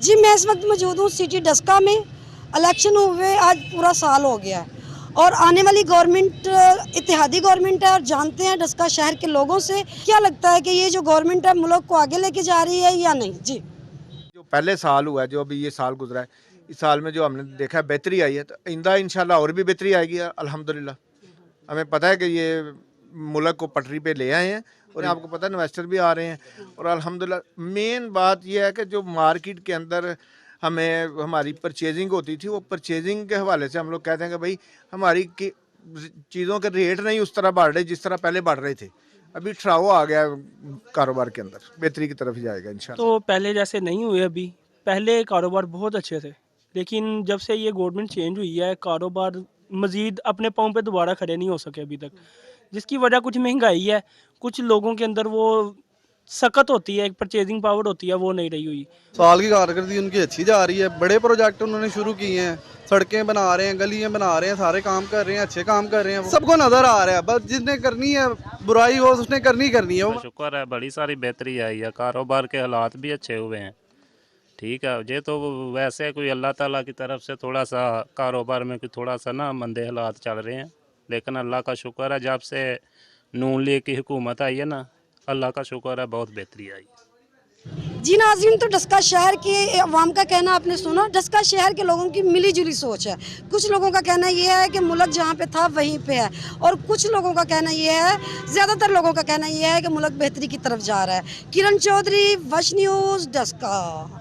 जी मैं इस वक्त मौजूद हूँ सिटी डस्का में। इलेक्शन हुए आज पूरा साल हो गया है और आने वाली गवर्नमेंट इत्तेहादी गवर्नमेंट है और जानते हैं डस्का शहर के लोगों से क्या लगता है कि ये जो गवर्नमेंट है मुल्क को आगे लेके जा रही है या नहीं। जी जो पहले साल हुआ है, जो अभी ये साल गुजरा है, इस साल में जो हमने देखा है बेहतरी आई है, तो आइंदा इंशाल्लाह और भी बेहतरी आएगी अल्हम्दुलिल्लाह। हमें पता है कि ये मुल्क को पटरी पे ले आए हैं और आपको पता है इन्वेस्टर भी आ रहे हैं और अल्हम्दुलिल्लाह मेन बात यह है कि जो मार्केट के अंदर हमें हमारी परचेजिंग होती थी, वो परचेजिंग के हवाले से हम लोग कहते हैं कि भाई हमारी चीज़ों के रेट नहीं उस तरह बढ़ रहे जिस तरह पहले बढ़ रहे थे। अभी ठहराव आ गया कारोबार के अंदर, बेहतरी की तरफ जाएगा इंशाल्लाह। तो पहले जैसे नहीं हुए अभी, पहले कारोबार बहुत अच्छे थे, लेकिन जब से ये गवर्नमेंट चेंज हुई है कारोबार मज़ीद अपने पाँव पे दोबारा खड़े नहीं हो सके अभी तक, जिसकी वजह कुछ महंगाई है, कुछ लोगों के अंदर वो सख्त होती है, एक परचेजिंग पावर होती है, वो नहीं रही हुई। साल की कारकर्दगी उनकी अच्छी जा रही है, बड़े प्रोजेक्ट उन्होंने शुरू किए हैं, सड़कें बना रहे हैं, गलियां बना रहे हैं, सारे काम कर रहे हैं, अच्छे काम कर रहे हैं, सबको नजर आ रहा है। बस जिसने करनी है बुराई हो उसने करनी है। शुक्र है बड़ी सारी बेहतरी आई है, कारोबार के हालात भी अच्छे हुए हैं। ठीक है, ये तो वैसे कोई अल्लाह ताला की तरफ से थोड़ा सा कारोबार में कोई थोड़ा सा ना मंदे हालात चल रहे हैं, लेकिन अल्लाह का शुक्र है जब से नून लीग की हुकूमत आई है ना, अल्लाह का शुक्र है बहुत बेहतरी आई। जी नाज़रीन, तो डस्का शहर के अवाम का कहना आपने सुना। डस्का शहर के लोगों की मिली जुली सोच है। कुछ लोगों का कहना ये है कि मुल्क जहाँ पे था वहीं पे है और कुछ लोगों का कहना ये है, ज़्यादातर लोगों का कहना ये है कि मुल्क बेहतरी की तरफ जा रहा है। किरण चौधरी, वश न्यूज़, डस्का।